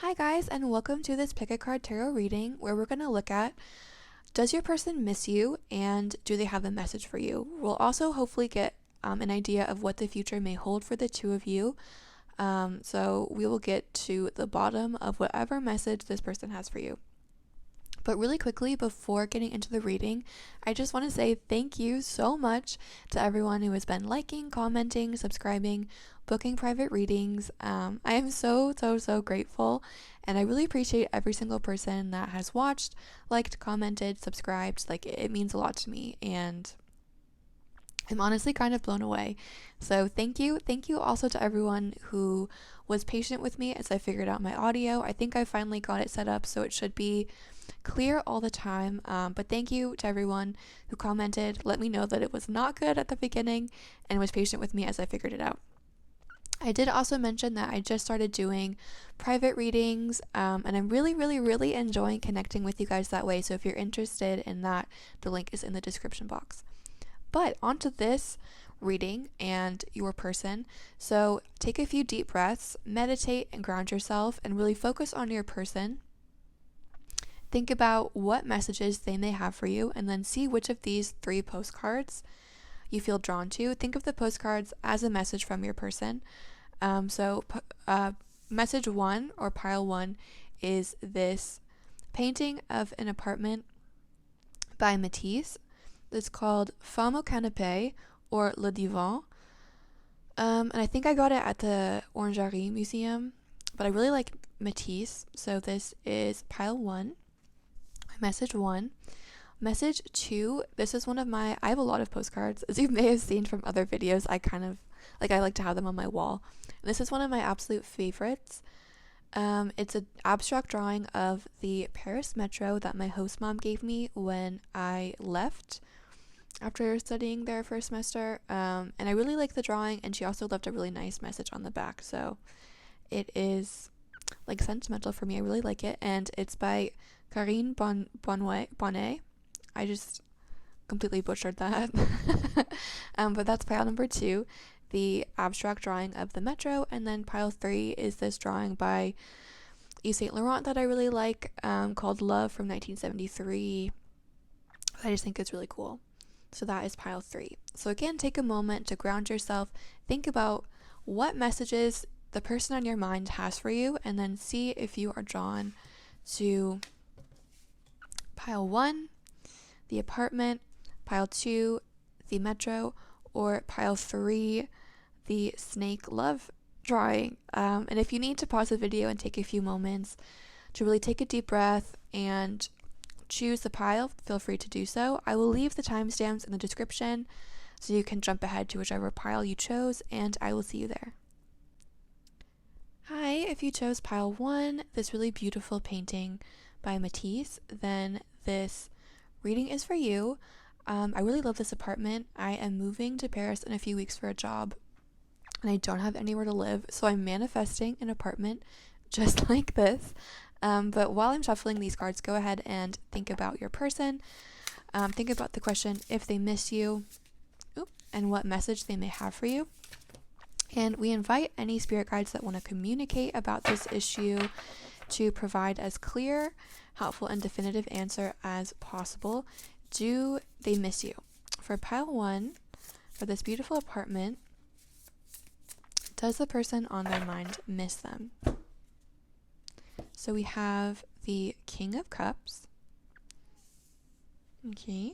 Hi guys, and welcome to this Pick a Card Tarot reading where we're going to look at, does your person miss you and do they have a message for you? We'll also hopefully get an idea of what the future may hold for the two of you. So we will get to the bottom of whatever message this person has for you. But really quickly, before getting into the reading, I just want to say thank you so much to everyone who has been liking, commenting, subscribing, booking private readings. I am so grateful, and I really appreciate every single person that has watched, liked, commented, subscribed. Like, it means a lot to me, and I'm honestly kind of blown away. So thank you. Thank you also to everyone who was patient with me as I figured out my audio. I think I finally got it set up so it should be clear all the time. But thank you to everyone who commented, let me know that it was not good at the beginning, and was patient with me as I figured it out. I did also mention that I just started doing private readings, and I'm really enjoying connecting with you guys that way. So if you're interested in that, the link is in the description box. But onto this reading and your person. So take a few deep breaths, meditate and ground yourself, and really focus on your person. Think about what messages they may have for you, and then see which of these 3 postcards you feel drawn to. Think of the postcards as a message from your person. Message 1 or pile 1 is this painting of an apartment by Matisse. It's called Femme au Canapé or Le Divan. And I think I got it at the Orangerie Museum, but I really like Matisse. So this is pile 1. Message 1. Message 2, this is one of I have a lot of postcards. As you may have seen from other videos, I like to have them on my wall. And this is one of my absolute favorites. It's an abstract drawing of the Paris Metro that my host mom gave me when I left after studying there for a semester. And I really like the drawing, and she also left a really nice message on the back. So it is like sentimental for me. I really like it, and it's by Karine Bonnet. I just completely butchered that. But that's pile number 2, the abstract drawing of the metro, and then pile 3 is this drawing by Yves Saint Laurent that I really like, called Love from 1973. I just think it's really cool. So that is pile 3. So again, take a moment to ground yourself, think about what messages the person on your mind has for you, and then see if you are drawn to pile 1, the apartment, pile 2, the metro, or pile 3, the snake love drawing. And if you need to pause the video and take a few moments to really take a deep breath and choose the pile, feel free to do so. I will leave the timestamps in the description so you can jump ahead to whichever pile you chose, and I will see you there. Hi, if you chose pile 1, this really beautiful painting by Matisse, then this reading is for you. I really love this apartment. I am moving to Paris in a few weeks for a job, and I don't have anywhere to live, so I'm manifesting an apartment just like this. But while I'm shuffling these cards, go ahead and think about your person. Think about the question, if they miss you, and what message they may have for you. And we invite any spirit guides that want to communicate about this issue to provide as clear, helpful, and definitive answer as possible. Do they miss you? For pile 1, for this beautiful apartment, does the person on their mind miss them? So we have the King of Cups. Okay.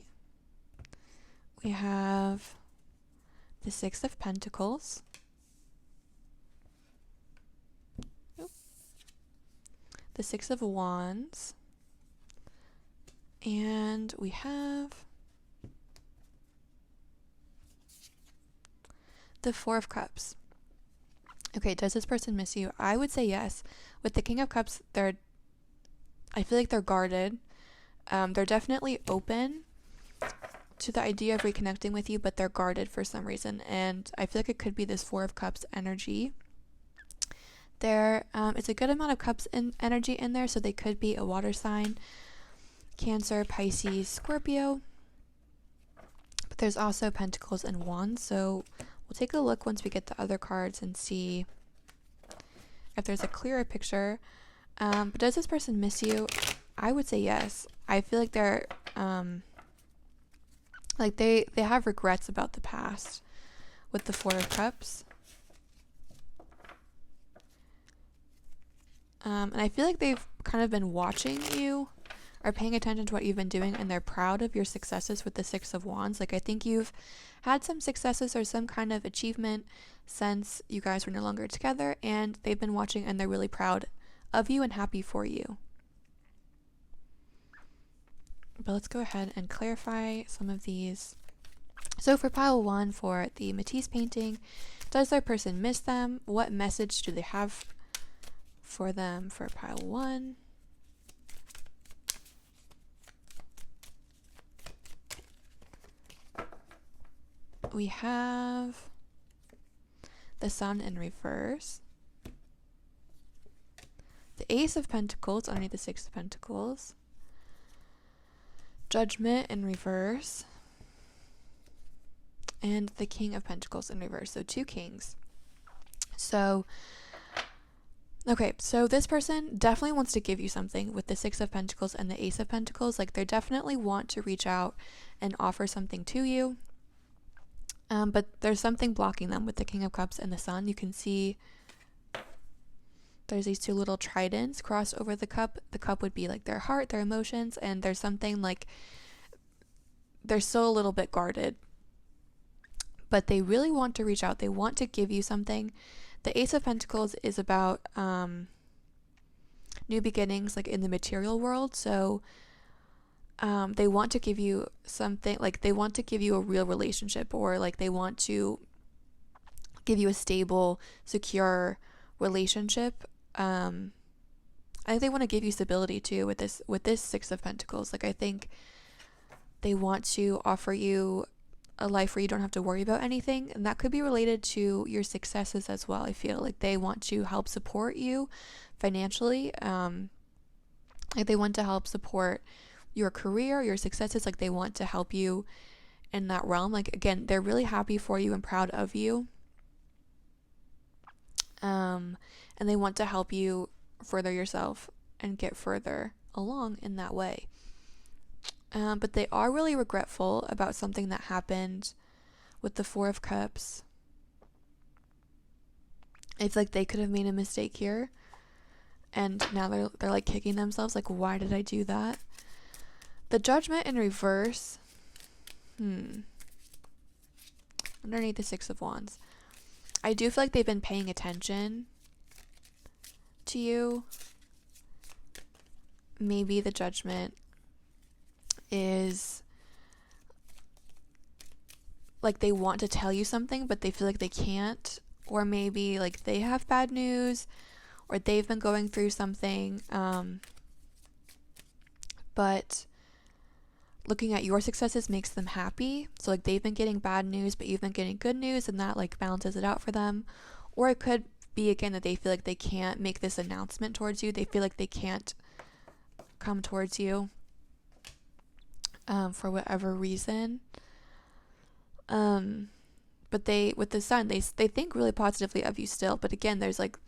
We have the 6 of Pentacles. The 6 of Wands. And we have the 4 of Cups. Okay, does this person miss you? I would say yes. With the King of Cups, I feel like they're guarded. They're definitely open to the idea of reconnecting with you, but they're guarded for some reason. And I feel like it could be this 4 of Cups energy. It's a good amount of cups in energy in there, so they could be a water sign, Cancer, Pisces, Scorpio. But there's also Pentacles and Wands, so we'll take a look once we get the other cards and see if there's a clearer picture But does this person miss you? I would say yes. I feel like they're like they have regrets about the past with the Four of Cups. And I feel like they've kind of been watching you or paying attention to what you've been doing, and they're proud of your successes with the Six of Wands. Like, I think you've had some successes or some kind of achievement since you guys were no longer together, and they've been watching and they're really proud of you and happy for you. But let's go ahead and clarify some of these. So for pile 1, for the Matisse painting, does their person miss them? What message do they have for them for pile 1? We have the Sun in reverse, the Ace of Pentacles underneath the Six of Pentacles, Judgment in reverse, and the King of Pentacles in reverse. So 2 kings. So okay, so this person definitely wants to give you something with the Six of Pentacles and the Ace of Pentacles. Like, they definitely want to reach out and offer something to you. But there's something blocking them with the King of Cups and the Sun. You can see there's these 2 little tridents crossed over the cup. The cup would be like their heart, their emotions, and there's something like they're still a little bit guarded. But they really want to reach out. They want to give you something. The Ace of Pentacles is about new beginnings, like in the material world. So they want to give you something, like they want to give you a real relationship, or like they want to give you a stable, secure relationship. I think they want to give you stability too with this Six of Pentacles. Like, I think they want to offer you a life where you don't have to worry about anything, and that could be related to your successes as well. I feel like they want to help support you financially. Like, they want to help support your career, your successes. Like, they want to help you in that realm. Like, again, they're really happy for you and proud of you. And they want to help you further yourself and get further along in that way. But they are really regretful about something that happened with the Four of Cups. It's like they could have made a mistake here, and now they're like kicking themselves, like, why did I do that? The Judgment in reverse, underneath the Six of Wands, I do feel like they've been paying attention to you. Maybe the Judgment is like they want to tell you something, but they feel like they can't. Or maybe like they have bad news, or they've been going through something. But looking at your successes makes them happy. So like they've been getting bad news, but you've been getting good news, and that like balances it out for them. Or it could be, again, that they feel like they can't make this announcement towards you. They feel like they can't come towards you for whatever reason. But they, with the Sun, they think really positively of you still. But again, there's like,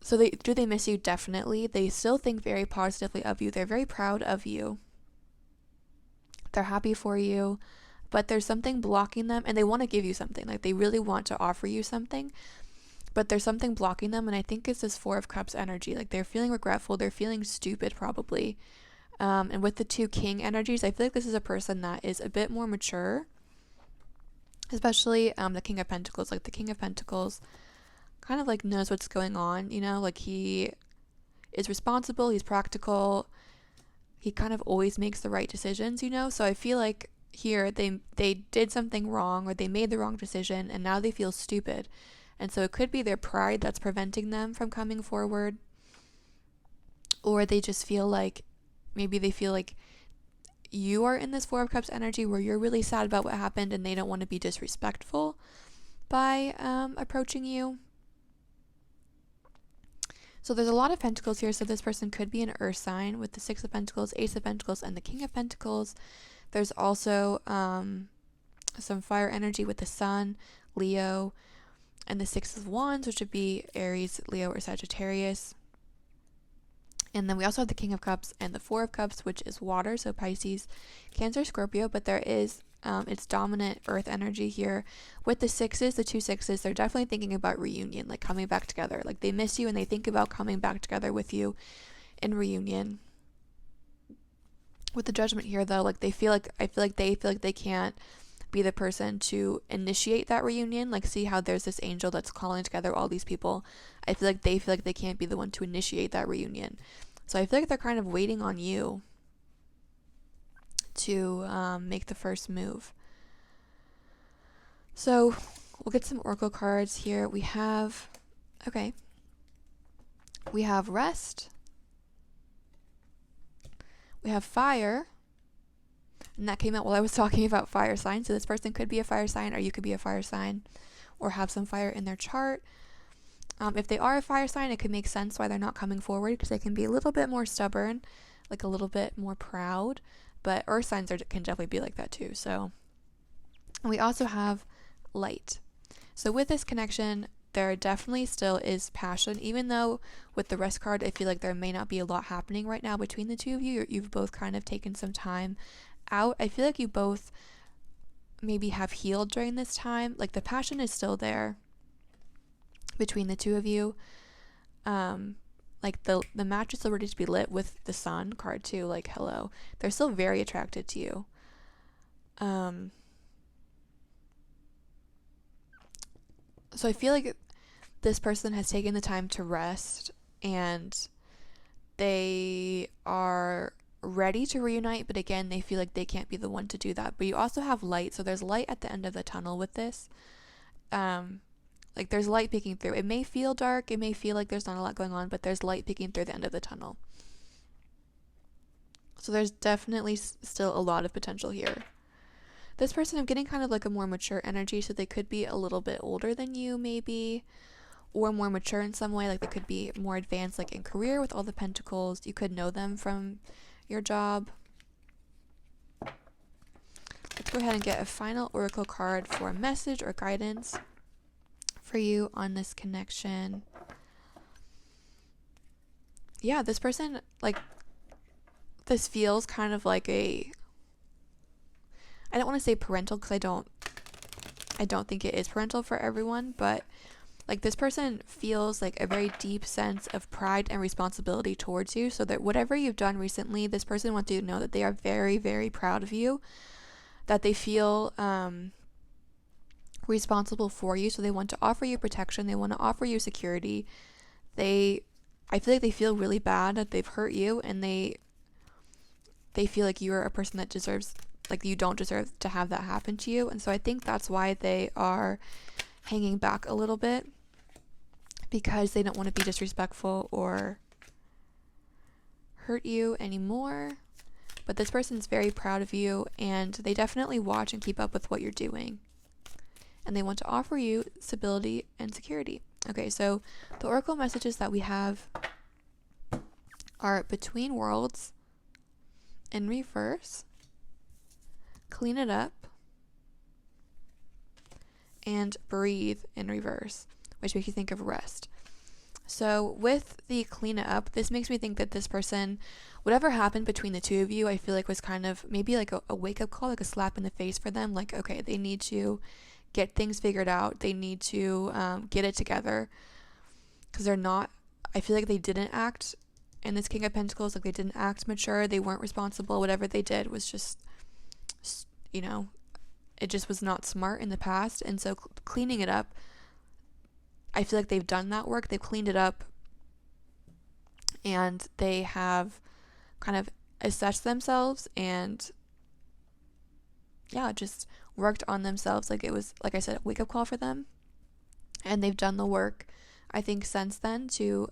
so they miss you? Definitely. They still think very positively of you. They're very proud of you. They're happy for you, but there's something blocking them, and they want to give you something. Like, they really want to offer you something, but there's something blocking them, and I think it's this Four of Cups energy. Like, they're feeling regretful. They're feeling stupid, probably. And with the 2 King energies, I feel like this is a person that is a bit more mature, especially the King of Pentacles. Like, the King of Pentacles kind of like knows what's going on, you know, like he is responsible, he's practical, he kind of always makes the right decisions, you know. So I feel like here they did something wrong, or they made the wrong decision, and now they feel stupid. And so it could be their pride that's preventing them from coming forward, or they just feel like, maybe they feel like you are in this Four of Cups energy where you're really sad about what happened, and they don't want to be disrespectful by approaching you. So there's a lot of Pentacles here. So this person could be an Earth sign with the Six of Pentacles, Ace of Pentacles, and the King of Pentacles. There's also some fire energy with the Sun, Leo, and the Six of Wands, which would be Aries, Leo, or Sagittarius. And then we also have the King of Cups and the Four of Cups, which is water, so Pisces, Cancer, Scorpio, but there is its dominant earth energy here. With the sixes, the two sixes, they're definitely thinking about reunion, like coming back together. Like they miss you and they think about coming back together with you in reunion. With the Judgment here, though, like I feel like they can't be the person to initiate that reunion. Like, see how there's this angel that's calling together all these people. I feel like they can't be the one to initiate that reunion. So I feel like they're kind of waiting on you to make the first move. So we'll get some oracle cards here. We have rest. We have fire. And that came out while I was talking about fire signs. So this person could be a fire sign, or you could be a fire sign, or have some fire in their chart. If they are a fire sign, it could make sense why they're not coming forward, because they can be a little bit more stubborn, like a little bit more proud. But earth signs can definitely be like that too. So, and we also have light. So with this connection, there definitely still is passion, even though with the rest card, I feel like there may not be a lot happening right now between the two of you. You've both kind of taken some time out. I feel like you both maybe have healed during this time. Like the passion is still there between the two of you. Like the match is still ready to be lit with the sun card too. Like, hello, they're still very attracted to you. So I feel like this person has taken the time to rest, and they are ready to reunite, but again, they feel like they can't be the one to do that. But you also have light, so there's light at the end of the tunnel with this. Like there's light peeking through. It may feel dark, it may feel like there's not a lot going on, but there's light peeking through the end of the tunnel. So there's definitely still a lot of potential here. This person, I'm getting kind of like a more mature energy, so they could be a little bit older than you maybe, or more mature in some way. Like they could be more advanced, like in career with all the pentacles. You could know them from your job. Let's go ahead and get a final oracle card for a message or guidance for you on this connection. Yeah, this person, like, this feels kind of like I don't want to say parental, because I don't think it is parental for everyone, but like this person feels like a very deep sense of pride and responsibility towards you, so that whatever you've done recently, this person wants you to know that they are very, very proud of you, that they feel responsible for you, so they want to offer you protection, they want to offer you security. I feel like they feel really bad that they've hurt you, and they feel like you're a person that deserves, like you don't deserve to have that happen to you. And so I think that's why they are hanging back a little bit, because they don't want to be disrespectful or hurt you anymore. But this person's very proud of you, and they definitely watch and keep up with what you're doing, and they want to offer you stability and security. Okay, so the oracle messages that we have are between worlds in reverse, clean it up, and breathe in reverse, which makes you think of rest. So with the clean it up, this makes me think that this person, whatever happened between the two of you, I feel like was kind of maybe like a wake-up call, like a slap in the face for them. Like, okay, they need to get things figured out. They need to get it together, because I feel like they didn't act in this King of Pentacles, like they didn't act mature, they weren't responsible. Whatever they did was just, it just was not smart in the past. And so cleaning it up, I feel like they've done that work. They've cleaned it up, and they have kind of assessed themselves and just worked on themselves. Like it was, like I said, a wake-up call for them, and they've done the work, I think, since then to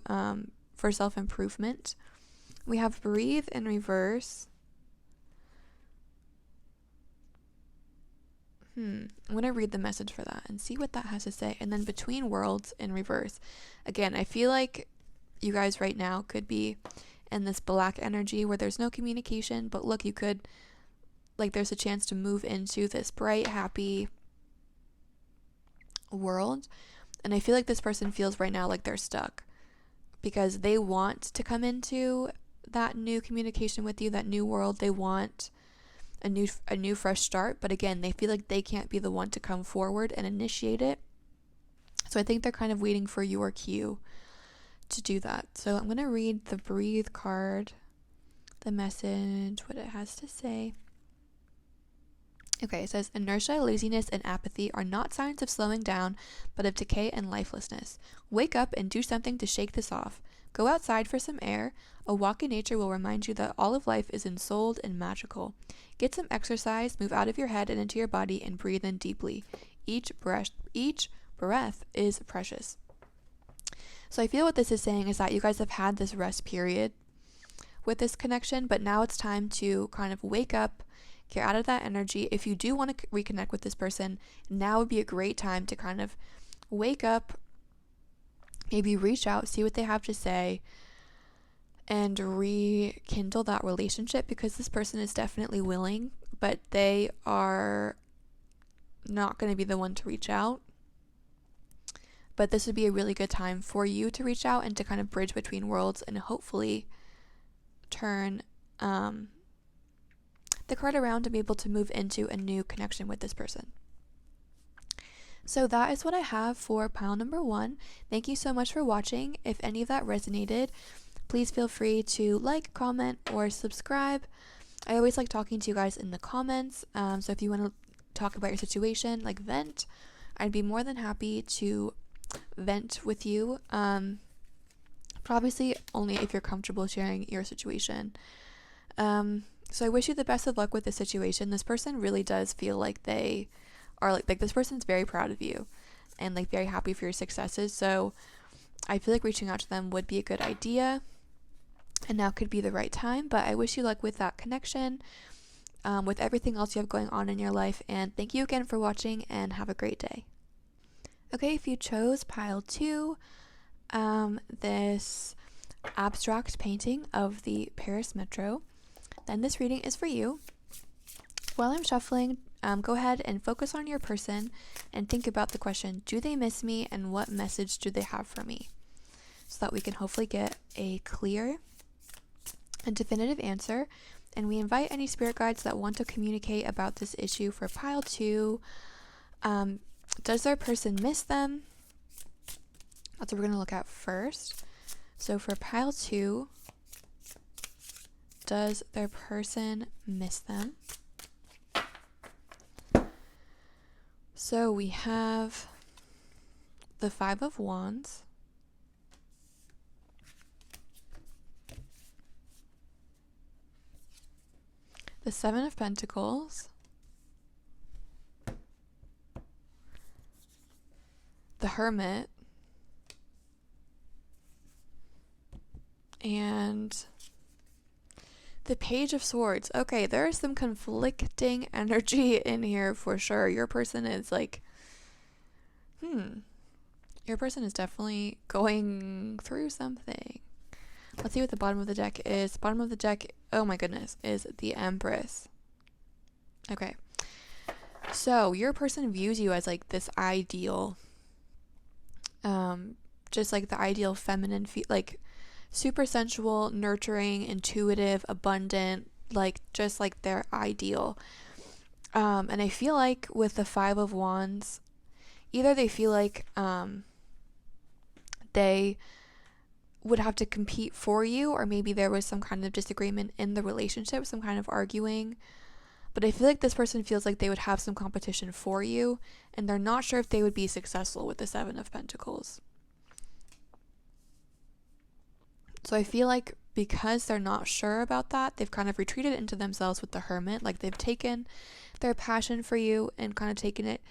for self-improvement. We have breathe in reverse. I'm going to read the message for that and see what that has to say. And then between worlds in reverse. Again, I feel like you guys right now could be in this black energy where there's no communication, but look, you could, like, there's a chance to move into this bright, happy world. And I feel like this person feels right now like they're stuck. because they want to come into that new communication with you, that new world. They want a new fresh start, but again, they feel like they can't be the one to come forward and initiate it. So I think they're kind of waiting for your cue to do that. So I'm going to read the breathe card, the message, what it has to say. Okay, it says, inertia, laziness, and apathy are not signs of slowing down, but of decay and lifelessness. Wake up and do something to shake this off. Go outside for some air. A walk in nature will remind you that all of life is ensouled and magical. Get some exercise, move out of your head and into your body, and breathe in deeply. Each breath is precious. So I feel what this is saying is that you guys have had this rest period with this connection, but now it's time to kind of wake up, get out of that energy. If you do want to reconnect with this person, now would be a great time to kind of wake up, maybe reach out, see what they have to say, and rekindle that relationship, because this person is definitely willing, but they are not going to be the one to reach out. But this would be a really good time for you to reach out and to kind of bridge between worlds and hopefully turn the card around to be able to move into a new connection with this person. So that is what I have for pile number 1. Thank you so much for watching. If any of that resonated, please feel free to like, comment, or subscribe. I always like talking to you guys in the comments. So if you want to talk about your situation, like vent, I'd be more than happy to vent with you. But obviously only if you're comfortable sharing your situation. So I wish you the best of luck with this situation. This person really does feel like they are like this person's very proud of you and like very happy for your successes. So I feel like reaching out to them would be a good idea, and now could be the right time. But I wish you luck with that connection, with everything else you have going on in your life. And thank you again for watching, and have a great day. Okay, if you chose pile 2, this abstract painting of the Paris Metro, then this reading is for you. While I'm shuffling, go ahead and focus on your person and think about the question, do they miss me, and what message do they have for me? So that we can hopefully get a clear and definitive answer. And we invite any spirit guides that want to communicate about this issue for pile 2. Does their person miss them? That's what we're going to look at first. So for pile 2, does their person miss them? So we have the 5 of Wands, the 7 of Pentacles, the Hermit, and the Page of Swords. Okay, there is some conflicting energy in here for sure. Your person is like, your person is definitely going through something. Let's see what the bottom of the deck is. Bottom of the deck, oh my goodness, is the Empress. Okay. So your person views you as like this ideal, just like the ideal feminine, like super sensual, nurturing, intuitive, abundant, like just like their ideal. And I feel like with the 5 of Wands, either they feel like they would have to compete for you, or maybe there was some kind of disagreement in the relationship, some kind of arguing. But I feel like this person feels like they would have some competition for you, and they're not sure if they would be successful with the 7 of Pentacles. So I feel like because they're not sure about that, they've kind of retreated into themselves with the Hermit. Like they've taken their passion for you and kind of taken it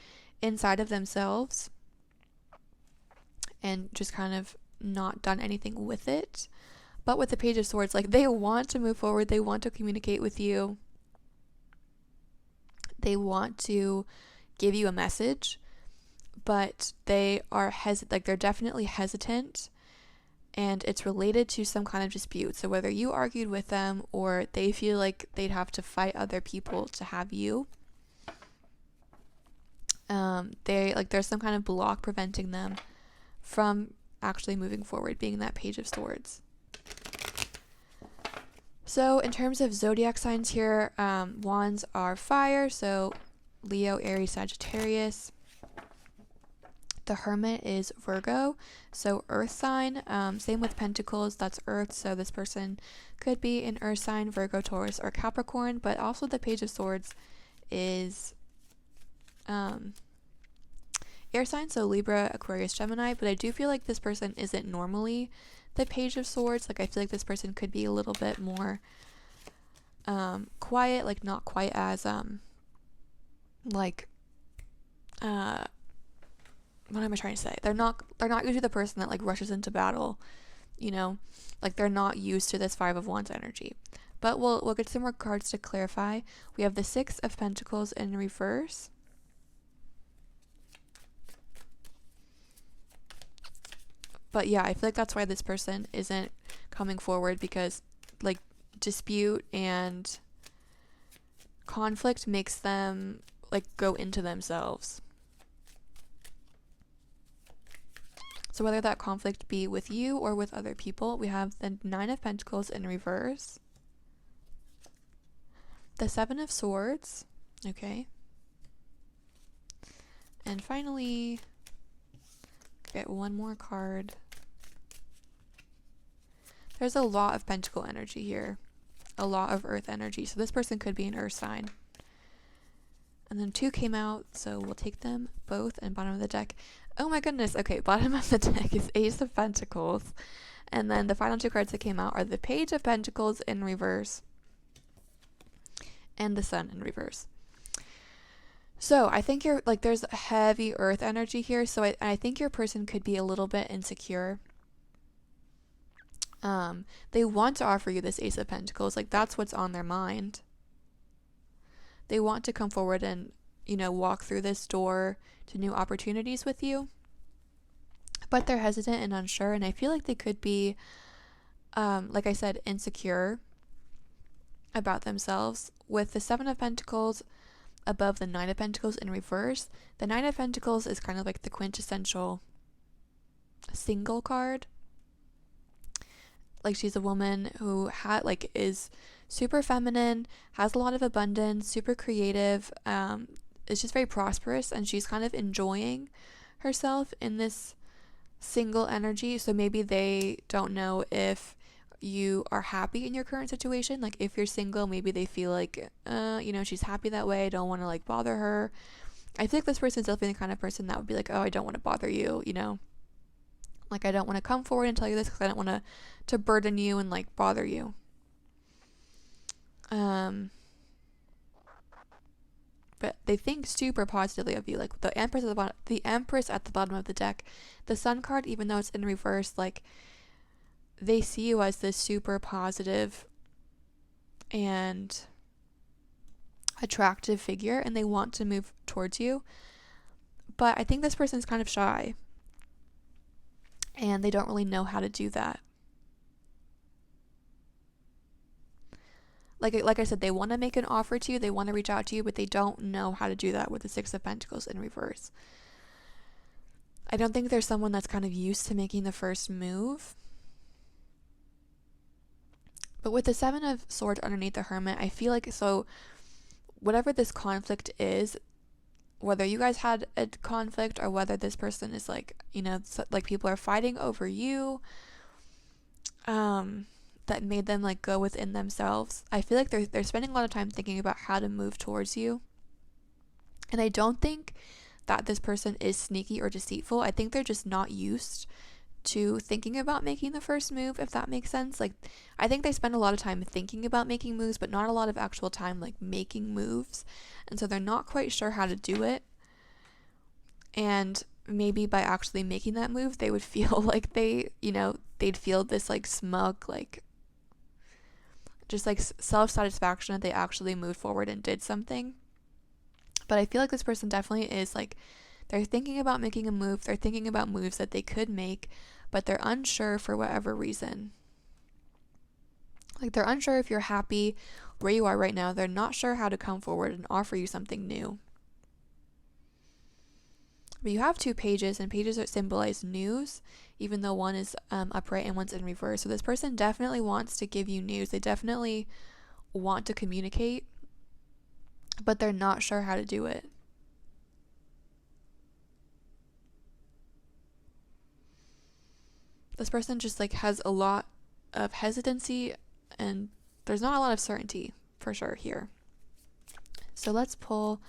inside of themselves and just kind of not done anything with it. But with the Page of Swords, like they want to move forward, they want to communicate with you, they want to give you a message, but they are they're definitely hesitant, and it's related to some kind of dispute. So whether you argued with them or they feel like they'd have to fight other people to have you, there's some kind of block preventing them from actually moving forward, being that Page of Swords. So in terms of zodiac signs here, wands are fire, so Leo, Aries, Sagittarius. The Hermit is Virgo, so earth sign. Same with Pentacles, that's earth, so this person could be an earth sign, Virgo, Taurus, or Capricorn. But also the Page of Swords is air sign, so Libra, Aquarius, Gemini. But I do feel like this person isn't normally the Page of Swords. Like, I feel like this person could be a little bit more quiet, like not quite as what am I trying to say? They're not usually the person that like rushes into battle, you know, like they're not used to this Five of Wands energy. But we'll get some more cards to clarify. We have the Six of Pentacles in reverse. But yeah, I feel like that's why this person isn't coming forward, because like dispute and conflict makes them like go into themselves. So whether that conflict be with you or with other people, we have the Nine of Pentacles in reverse. The Seven of Swords. Okay. And finally, get one more card. There's a lot of Pentacle energy here. A lot of Earth energy. So this person could be an Earth sign. And then two came out, so we'll take them both. And bottom of the deck. Oh my goodness. Okay, bottom of the deck is Ace of Pentacles. And then the final two cards that came out are the Page of Pentacles in reverse and the Sun in reverse. So I think you're like, there's heavy Earth energy here. So I think your person could be a little bit insecure. They want to offer you this Ace of Pentacles. Like, that's what's on their mind. They want to come forward and, you know, walk through this door to new opportunities with you. But they're hesitant and unsure. And I feel like they could be, like I said, insecure about themselves. With the Seven of Pentacles above the Nine of Pentacles in reverse, the Nine of Pentacles is kind of like the quintessential single card. Like, she's a woman who is super feminine, has a lot of abundance, super creative, is just very prosperous, and she's kind of enjoying herself in this single energy. So maybe they don't know if you are happy in your current situation. Like, if you're single, maybe they feel like, you know, she's happy that way, I don't want to like bother her. I think this person's definitely the kind of person that would be like, oh, I don't want to bother you, you know, like, I don't want to come forward and tell you this because I don't want to burden you and like bother you. But they think super positively of you. Like, the Empress at the bottom of the deck, the Sun card, even though it's in reverse, like, they see you as this super positive and attractive figure, and they want to move towards you. But I think this person's kind of shy, and they don't really know how to do that. Like I said, they want to make an offer to you, they want to reach out to you, but they don't know how to do that with the Six of Pentacles in reverse. I don't think there's someone that's kind of used to making the first move. But with the Seven of Swords underneath the Hermit, I feel like, so whatever this conflict is, whether you guys had a conflict or whether this person is like, you know, like people are fighting over you, that made them like go within themselves. I feel like they're spending a lot of time thinking about how to move towards you. And I don't think that this person is sneaky or deceitful. I think they're just not used to thinking about making the first move, if that makes sense. Like, I think they spend a lot of time thinking about making moves, but not a lot of actual time like making moves. And so they're not quite sure how to do it. And maybe by actually making that move, they would feel like they, you know, they'd feel this like smug, like just like self-satisfaction that they actually moved forward and did something. But I feel like this person definitely is like, they're thinking about making a move, they're thinking about moves that they could make, but they're unsure for whatever reason. Like, they're unsure if you're happy where you are right now. They're not sure how to come forward and offer you something new. But you have 2 pages, and pages that symbolize news, even though one is upright and one's in reverse. So this person definitely wants to give you news. They definitely want to communicate, but they're not sure how to do it. This person just like has a lot of hesitancy, and there's not a lot of certainty for sure here. So let's pull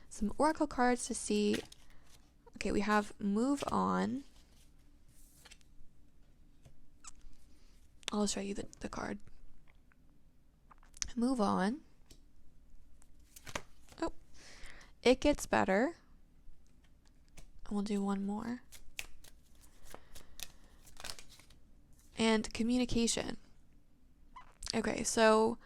some oracle cards to see. Okay, we have move on. I'll show you the card. Move on. Oh, it gets better. And we'll do one more. And communication. Okay, so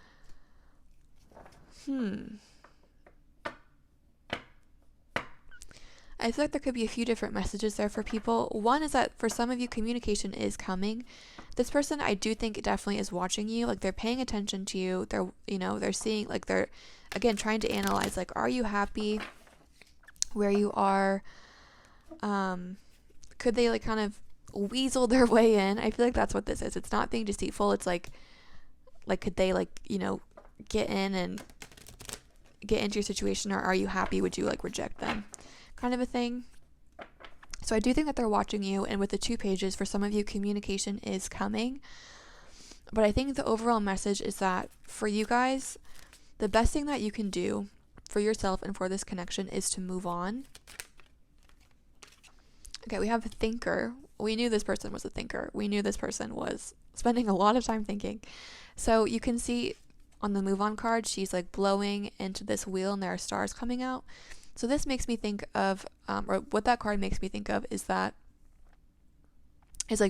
I feel like there could be a few different messages there for people. One is that for some of you, communication is coming. This person, I do think, definitely is watching you. Like, they're paying attention to you. They're, they're seeing, like, they're, again, trying to analyze, like, are you happy where you are? Could they, like, kind of weasel their way in? I feel like that's what this is. It's not being deceitful. It's like, could they, like, get in and get into your situation, or are you happy? Would you, like, reject them? Kind of a thing. So I do think that they're watching you, and with the 2 pages, for some of you, communication is coming. But I think the overall message is that for you guys, the best thing that you can do for yourself and for this connection is to move on. Okay, we have a thinker. We knew this person was a thinker. We knew this person was spending a lot of time thinking. So you can see on the move on card, she's like blowing into this wheel and there are stars coming out. So this makes me think of, or what that card makes me think of is like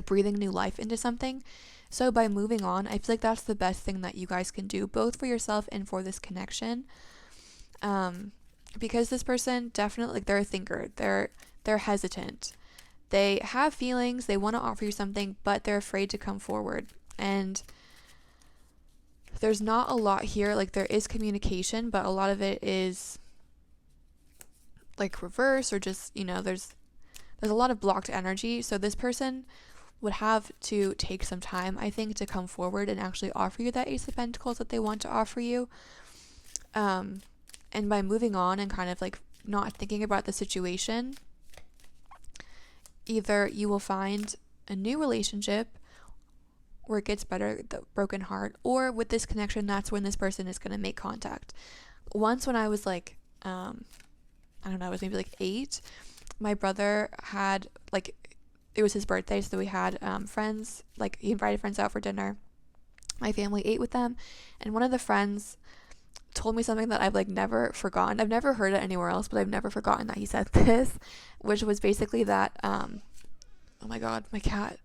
breathing new life into something. So by moving on, I feel like that's the best thing that you guys can do, both for yourself and for this connection. Because this person definitely, like, they're a thinker. They're hesitant. They have feelings. They want to offer you something, but they're afraid to come forward. And there's not a lot here. Like, there is communication, but a lot of it is like reverse, or just, there's a lot of blocked energy. So this person would have to take some time, I think, to come forward and actually offer you that Ace of Pentacles that they want to offer you. And by moving on and kind of like not thinking about the situation, either you will find a new relationship where it gets better, the broken heart, or with this connection, that's when this person is going to make contact. Once when I was like, I don't know, I was maybe like 8, my brother had, like, it was his birthday, so we had friends, like, he invited friends out for dinner. My family ate with them, and one of the friends told me something that I've, like, never forgotten. I've never heard it anywhere else, but I've never forgotten that he said this, which was basically that, oh my god, my cat.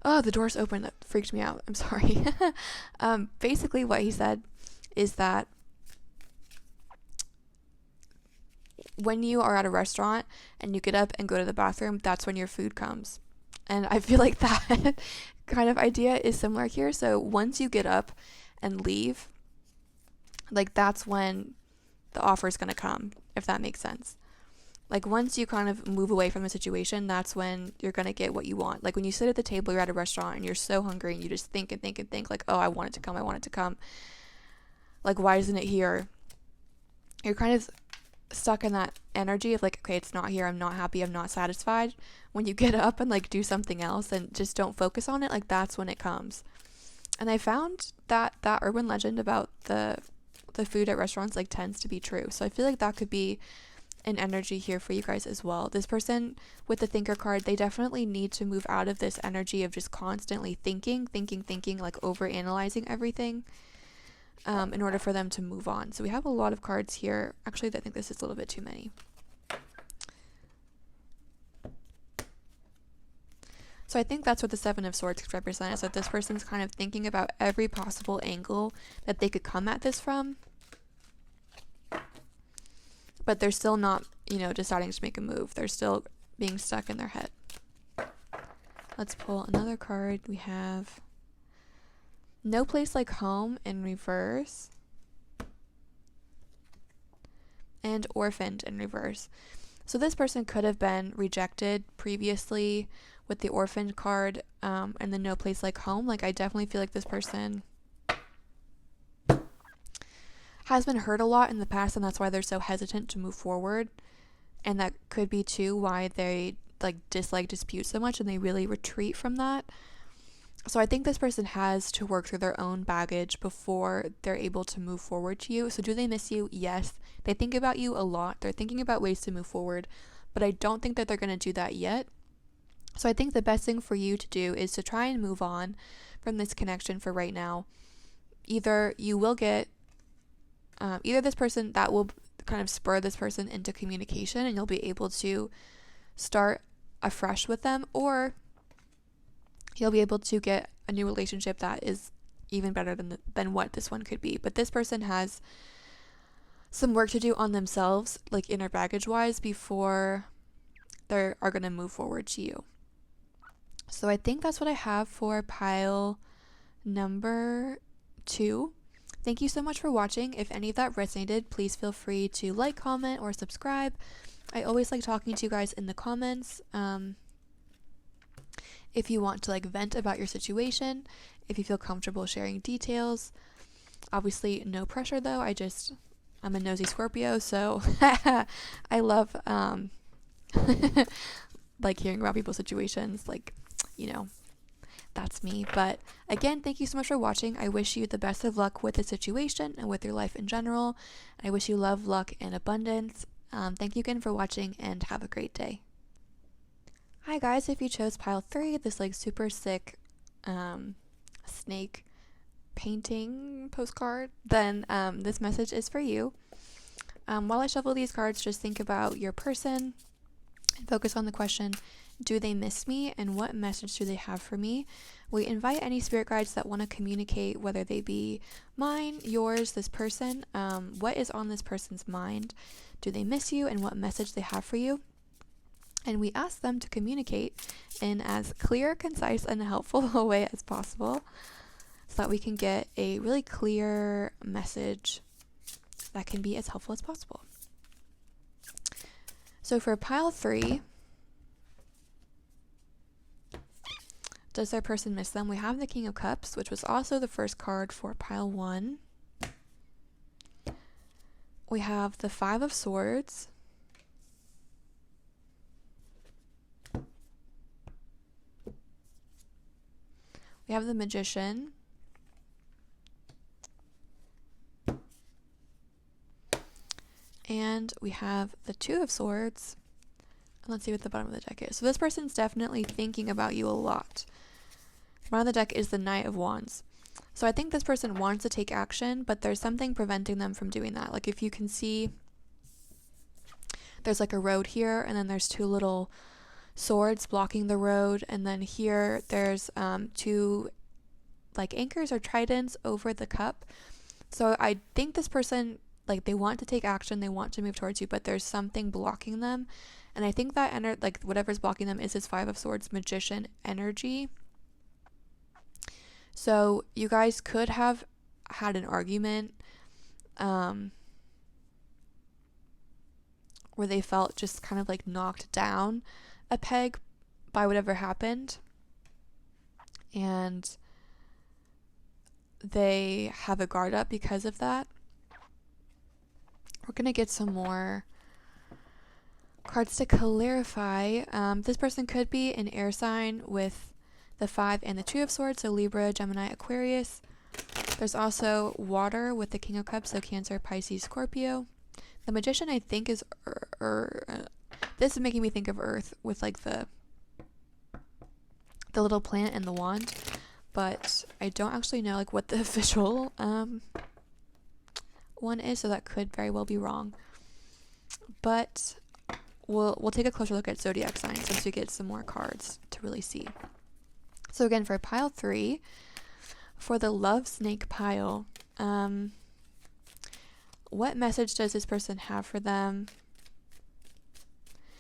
Oh, the door's open. That freaked me out. I'm sorry. Basically what he said is that when you are at a restaurant and you get up and go to the bathroom, that's when your food comes. And I feel like that kind of idea is similar here. So once you get up and leave, like, that's when the offer is going to come, if that makes sense. Like, once you kind of move away from the situation, that's when you're going to get what you want. Like, when you sit at the table, you're at a restaurant and you're so hungry and you just think and think and think, like, oh, I want it to come. Like, why isn't it here? You're kind of stuck in that energy of like, okay, it's not here, I'm not happy, I'm not satisfied. When you get up and like do something else and just don't focus on it, like, that's when it comes. And I found that urban legend about the food at restaurants like tends to be true. So I feel like that could be an energy here for you guys as well. This person with the thinker card, they definitely need to move out of this energy of just constantly thinking, like over analyzing everything, in order for them to move on. So we have a lot of cards here. Actually, I think this is a little bit too many. So I think that's what the 7 of Swords could represent, is that this person's kind of thinking about every possible angle that they could come at this from, but they're still not, deciding to make a move. They're still being stuck in their head. Let's pull another card. We have No Place Like Home in reverse, and Orphaned in reverse. So this person could have been rejected previously with the orphan card, and the no place like home. Like, I definitely feel like this person has been hurt a lot in the past, and that's why they're so hesitant to move forward. And that could be too why they like dislike disputes so much and they really retreat from that. So I think this person has to work through their own baggage before they're able to move forward to you. So do they miss you? Yes. They think about you a lot. They're thinking about ways to move forward, but I don't think that they're going to do that yet. So I think the best thing for you to do is to try and move on from this connection for right now. Either you will get, either this person, that will kind of spur this person into communication and you'll be able to start afresh with them, or you'll be able to get a new relationship that is even better than what this one could be. But this person has some work to do on themselves, like inner baggage wise, before they are going to move forward to you. So I think that's what I have for pile number 2. Thank you so much for watching. If any of that resonated, please feel free to like, comment, or subscribe. I always like talking to you guys in the comments. If you want to like vent about your situation, if you feel comfortable sharing details. Obviously, no pressure though. I'm a nosy Scorpio, so I love like hearing about people's situations. Like, that's me. But again, thank you so much for watching. I wish you the best of luck with the situation and with your life in general. I wish you love, luck, and abundance. Thank you again for watching and have a great day. Hi guys, if you chose pile 3, this like super sick snake painting postcard, then this message is for you. While I shuffle these cards, just think about your person and focus on the question, do they miss me, and what message do they have for me? We invite any spirit guides that want to communicate, whether they be mine, yours, this person, what is on this person's mind? Do they miss you, and what message they have for you? And we ask them to communicate in as clear, concise, and helpful a way as possible so that we can get a really clear message that can be as helpful as possible. So for pile 3, does their person miss them? We have the King of Cups, which was also the first card for pile 1. We have the 5 of Swords. We have the Magician. And we have the 2 of Swords. And let's see what the bottom of the deck is. So this person's definitely thinking about you a lot. The bottom of the deck is the Knight of Wands. So I think this person wants to take action, but there's something preventing them from doing that. Like if you can see, there's like a road here, and then there's 2 little swords blocking the road, and then here there's 2 like anchors or tridents over the cup. So I think this person, like, they want to take action, they want to move towards you, but there's something blocking them. And I think that like whatever's blocking them is this 5 of Swords Magician energy. So you guys could have had an argument where they felt just kind of like knocked down a peg by whatever happened, and they have a guard up because of that. We're gonna get some more cards to clarify. This person could be an air sign with the 5 and the 2 of Swords, so Libra, Gemini, Aquarius. There's also water with the King of Cups, so Cancer, Pisces, Scorpio. The Magician, I think, is this is making me think of Earth with like the little plant and the wand, but I don't actually know like what the official one is, so that could very well be wrong. But we'll take a closer look at zodiac signs once we get some more cards to really see. So again, for pile 3, for the love snake pile, what message does this person have for them?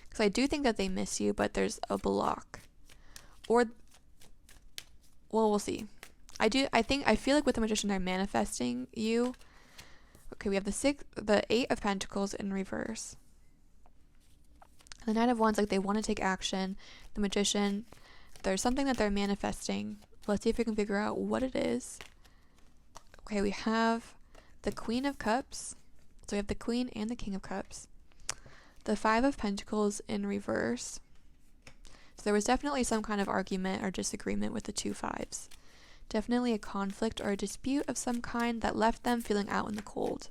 Because I do think that they miss you, but there's a block. Or, well, we'll see. I feel like with the Magician, they're manifesting you. Okay, we have the 8 of Pentacles in reverse. The Knight of Wands, like they want to take action. The Magician, there's something that they're manifesting. Let's see if we can figure out what it is. Okay, we have the Queen of Cups. So we have the Queen and the King of Cups. The Five of Pentacles in reverse. So there was definitely some kind of argument or disagreement with the two fives. Definitely a conflict or a dispute of some kind that left them feeling out in the cold.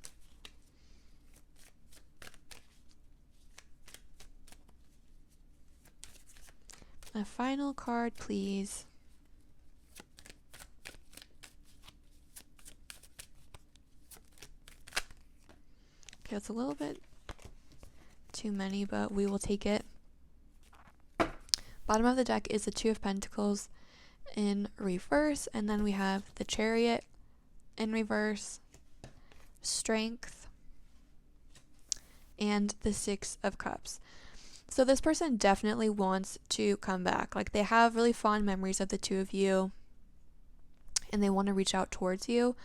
A final card, please. Okay, it's a little bit too many, but we will take it. Bottom of the deck is the Two of Pentacles in reverse, and then we have the Chariot in reverse, Strength, and the Six of Cups. So this person definitely wants to come back. Like they have really fond memories of the two of you, and they want to reach out towards you.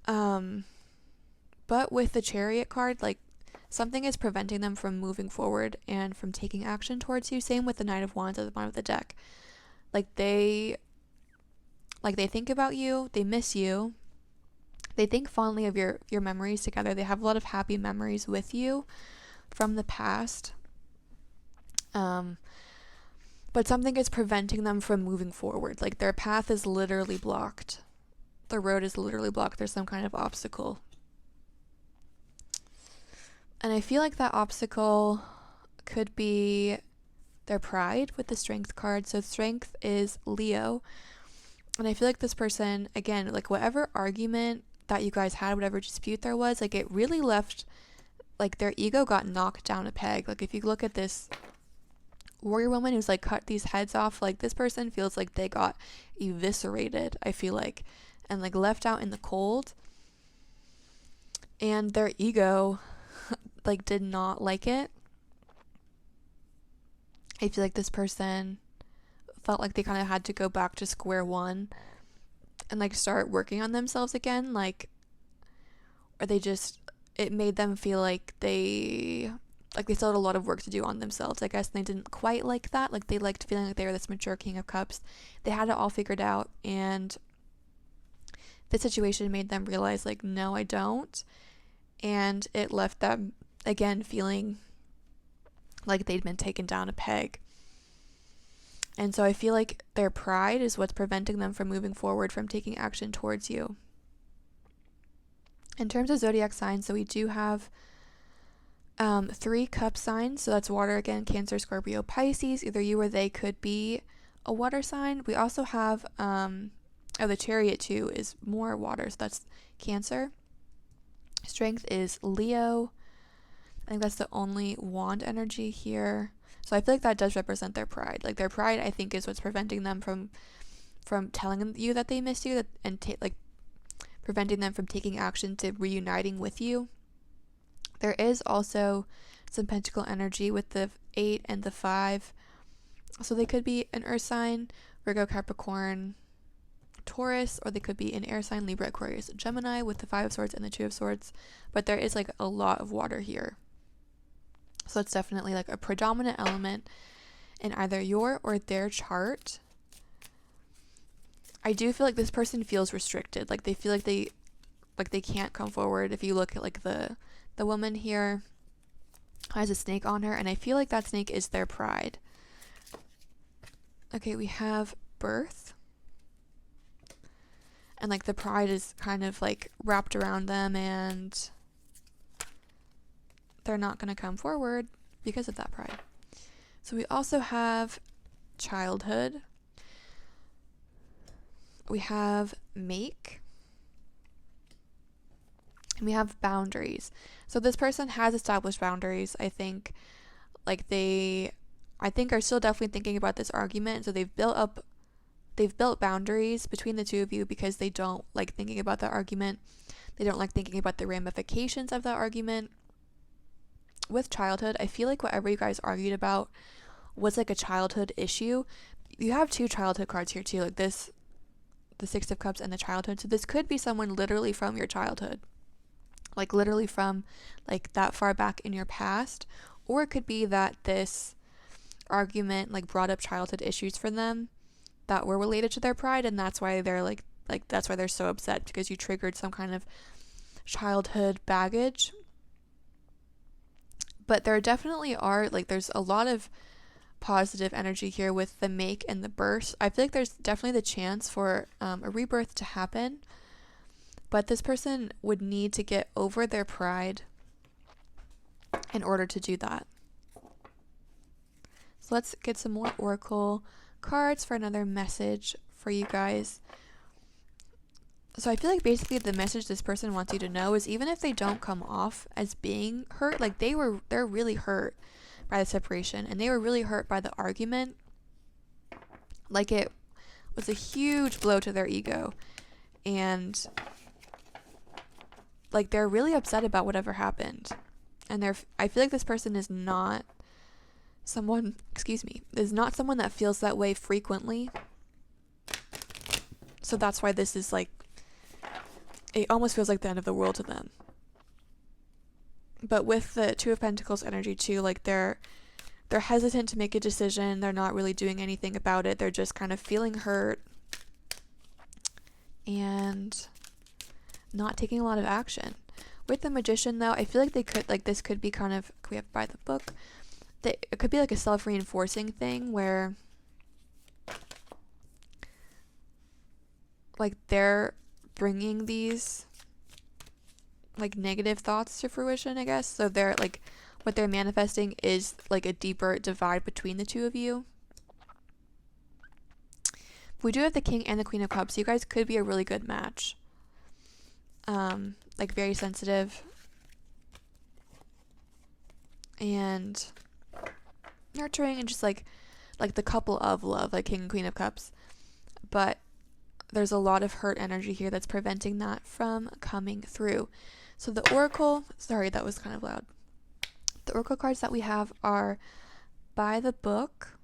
But with the Chariot card, like something is preventing them from moving forward and from taking action towards you. Same with the Knight of Wands at the bottom of the deck. Like they think about you, they miss you. They think fondly of your memories together. They have a lot of happy memories with you from the past. But something is preventing them from moving forward. Like their path is literally blocked. The road is literally blocked. There's some kind of obstacle. And I feel like that obstacle could be their pride with the Strength card. So Strength is Leo. And I feel like this person, again, like whatever argument that you guys had, whatever dispute there was, like it really left, like their ego got knocked down a peg. Like if you look at this warrior woman who's like cut these heads off, like this person feels like they got eviscerated, I feel like, and like left out in the cold. And their ego like did not like it. I feel like this person felt like they kind of had to go back to square one and like start working on themselves again, like, or they just, it made them feel like they still had a lot of work to do on themselves, I guess. And they didn't quite like that. Like they liked feeling like they were this mature King of Cups. They had it all figured out, and this situation made them realize like, no, I don't. And it left them again feeling like they'd been taken down a peg. And so I feel like their pride is what's preventing them from moving forward, from taking action towards you. In terms of zodiac signs, so we do have 3 cup signs. So that's water again: Cancer, Scorpio, Pisces. Either you or they could be a water sign. We also have the Chariot too is more water, so that's Cancer. Strength is Leo. I think that's the only wand energy here. So I feel like that does represent their pride. Like their pride, I think, is what's preventing them from telling you that they miss you, and preventing them from taking action to reuniting with you. There is also some pentacle energy with the 8 and the 5. So they could be an earth sign, Virgo, Capricorn, Taurus, or they could be an air sign, Libra, Aquarius, Gemini, with the 5 of Swords and the 2 of Swords. But there is like a lot of water here. So it's definitely like a predominant element in either your or their chart. I do feel like this person feels restricted. Like they feel like they can't come forward. If you look at like the woman here has a snake on her, and I feel like that snake is their pride. Okay, we have birth. And like the pride is kind of like wrapped around them, and they're not going to come forward because of that pride. So we also have childhood. We have make. And we have boundaries. So this person has established boundaries. I think are still definitely thinking about this argument. So they've built boundaries between the two of you because they don't like thinking about the argument. They don't like thinking about the ramifications of that argument. With childhood, I feel like whatever you guys argued about was like a childhood issue. You have 2 childhood cards here too, like this, the 6 of Cups and the childhood. So this could be someone literally from your childhood, like literally from like that far back in your past, Or it could be that this argument like brought up childhood issues for them that were related to their pride, and that's why they're like that's why they're so upset, because you triggered some kind of childhood baggage. But there definitely are, like, there's a lot of positive energy here with the make and the burst. I feel like there's definitely the chance for a rebirth to happen, but this person would need to get over their pride in order to do that. So let's get some more oracle cards for another message for you guys. So I feel like basically the message this person wants you to know is, even if they don't come off as being hurt, like they're really hurt by the separation, and they were really hurt by the argument. Like, it was a huge blow to their ego, and like they're really upset about whatever happened. And I feel like this person is not someone, is not someone that feels that way frequently. So that's why this is like, it almost feels like the end of the world to them. But with the Two of Pentacles energy too, like they're hesitant to make a decision. They're not really doing anything about it. They're just kind of feeling hurt and not taking a lot of action. With the Magician though, I feel like they could, like, this could be kind of, we have by the book, that it could be like a self-reinforcing thing where like they're bringing these like negative thoughts to fruition, I guess. So they're like, what they're manifesting is like a deeper divide between the two of you. We do have the King and the Queen of Cups, so you guys could be a really good match. Like very sensitive and nurturing, and just like the couple of love, like King and Queen of Cups. But there's a lot of hurt energy here that's preventing that from coming through. So the oracle, sorry, that was kind of loud. The oracle cards that we have are by the book,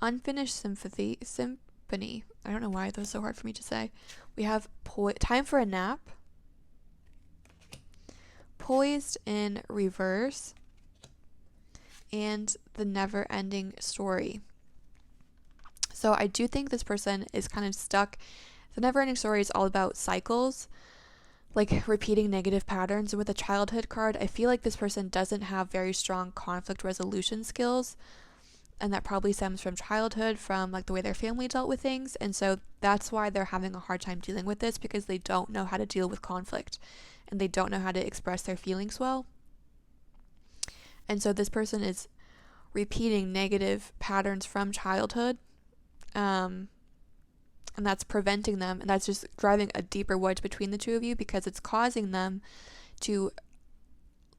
Unfinished Symphony. I don't know why that was so hard for me to say. We have Time for a Nap, Poised in Reverse, and The Never Ending Story. So I do think this person is kind of stuck. The Never Ending Story is all about cycles, like repeating negative patterns. And with a childhood card, I feel like this person doesn't have very strong conflict resolution skills. And that probably stems from childhood, from like the way their family dealt with things. And so that's why they're having a hard time dealing with this, because they don't know how to deal with conflict and they don't know how to express their feelings well. And so this person is repeating negative patterns from childhood. And that's preventing them, and that's just driving a deeper wedge between the two of you, because it's causing them to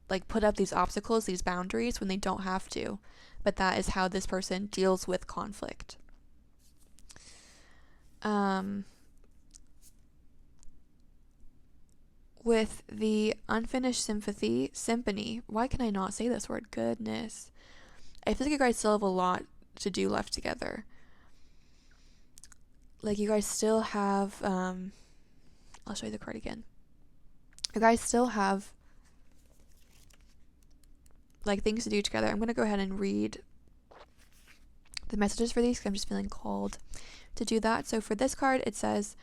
like put up these obstacles, these boundaries, when they don't have to. But that is how this person deals with conflict. With the Unfinished Symphony, why can I not say this word? Goodness. I feel like you guys still have a lot to do left together. Like, you guys still have, I'll show you the card again. You guys still have like things to do together. I'm going to go ahead and read the messages for these, because I'm just feeling called to do that. So for this card, it says,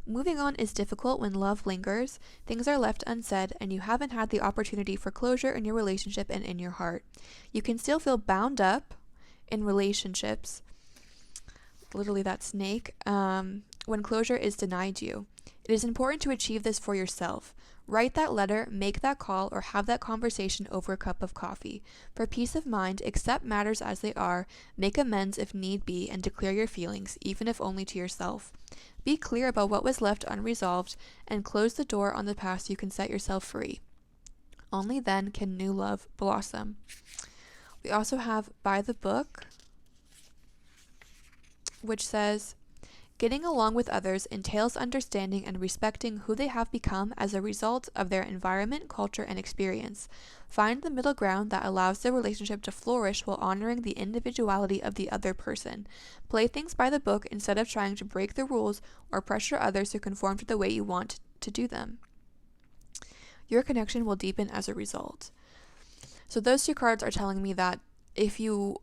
moving on is difficult when love lingers, things are left unsaid, and you haven't had the opportunity for closure in your relationship and in your heart. You can still feel bound up in relationships, literally that snake, when closure is denied you. It is important to achieve this for yourself. Write that letter, make that call, or have that conversation over a cup of coffee. For peace of mind, accept matters as they are, make amends if need be, and declare your feelings, even if only to yourself. Be clear about what was left unresolved, and close the door on the past so you can set yourself free. Only then can new love blossom. We also have by the book, which says, getting along with others entails understanding and respecting who they have become as a result of their environment, culture, and experience. Find the middle ground that allows the relationship to flourish while honoring the individuality of the other person. Play things by the book instead of trying to break the rules or pressure others to conform to the way you want to do them. Your connection will deepen as a result. So those two cards are telling me that if you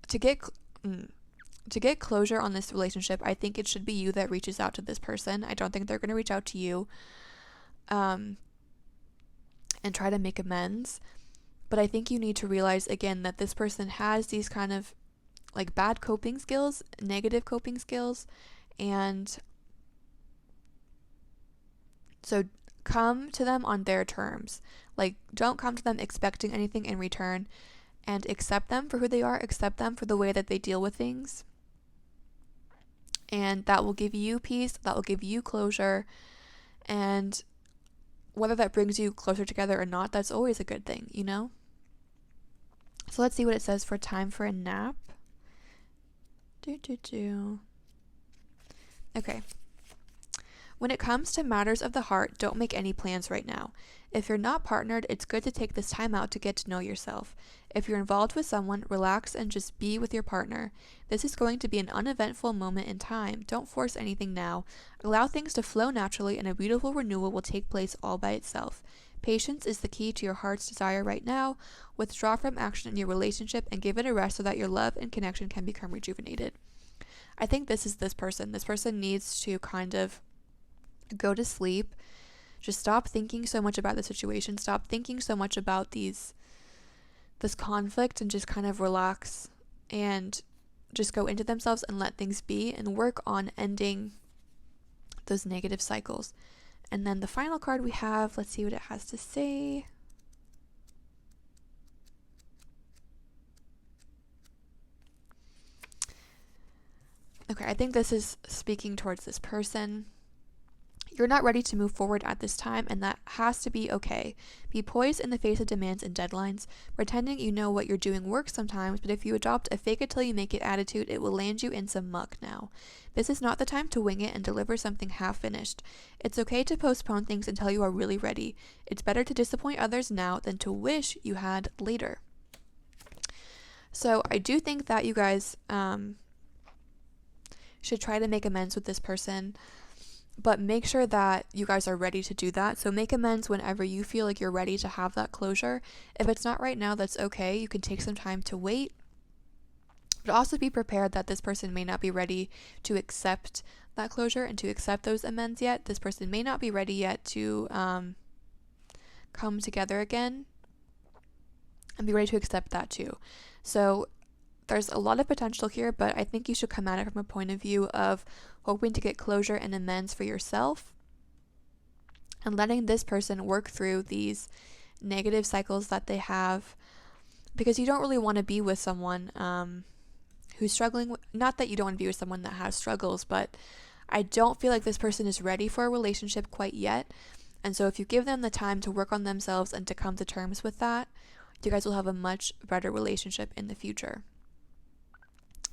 to get closure on this relationship, I think it should be you that reaches out to this person. I don't think they're going to reach out to you and try to make amends. But I think you need to realize again that this person has these kind of like bad coping skills, negative coping skills, and so come to them on their terms. Like, don't come to them expecting anything in return, and accept them for who they are, accept them for the way that they deal with things. And that will give you peace, that will give you closure, and whether that brings you closer together or not, that's always a good thing, you know? So let's see what it says for time for a nap. Okay. When it comes to matters of the heart, don't make any plans right now. If you're not partnered, it's good to take this time out to get to know yourself. If you're involved with someone, relax and just be with your partner. This is going to be an uneventful moment in time. Don't force anything now. Allow things to flow naturally, and a beautiful renewal will take place all by itself. Patience is the key to your heart's desire right now. Withdraw from action in your relationship and give it a rest so that your love and connection can become rejuvenated. I think this is this person. This person needs to kind of go to sleep. Just stop thinking so much about the situation. Stop thinking so much about this conflict, and just kind of relax and just go into themselves and let things be and work on ending those negative cycles. And then the final card we have, let's see what it has to say. Okay, I think this is speaking towards this person. You're not ready to move forward at this time, and that has to be okay. Be poised in the face of demands and deadlines. Pretending you know what you're doing works sometimes, but if you adopt a fake it till you make it attitude, it will land you in some muck now. This is not the time to wing it and deliver something half-finished. It's okay to postpone things until you are really ready. It's better to disappoint others now than to wish you had later. So I do think that you guys should try to make amends with this person, but make sure that you guys are ready to do that. So make amends whenever you feel like you're ready to have that closure. If it's not right now, that's okay. You can take some time to wait. But also be prepared that this person may not be ready to accept that closure and to accept those amends yet. This person may not be ready yet to come together again, and be ready to accept that too. So there's a lot of potential here, but I think you should come at it from a point of view of hoping to get closure and amends for yourself, and letting this person work through these negative cycles that they have, because you don't really want to be with someone who's struggling. Not that you don't want to be with someone that has struggles, but I don't feel like this person is ready for a relationship quite yet. And so if you give them the time to work on themselves and to come to terms with that, you guys will have a much better relationship in the future.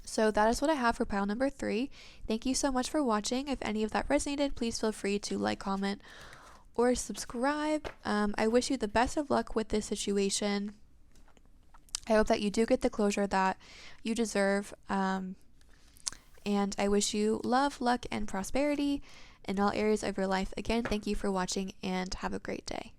So that is what I have for pile number 3. Thank you so much for watching. If any of that resonated, please feel free to like, comment, or subscribe. I wish you the best of luck with this situation. I hope that you do get the closure that you deserve. And I wish you love, luck, and prosperity in all areas of your life. Again, thank you for watching, and have a great day.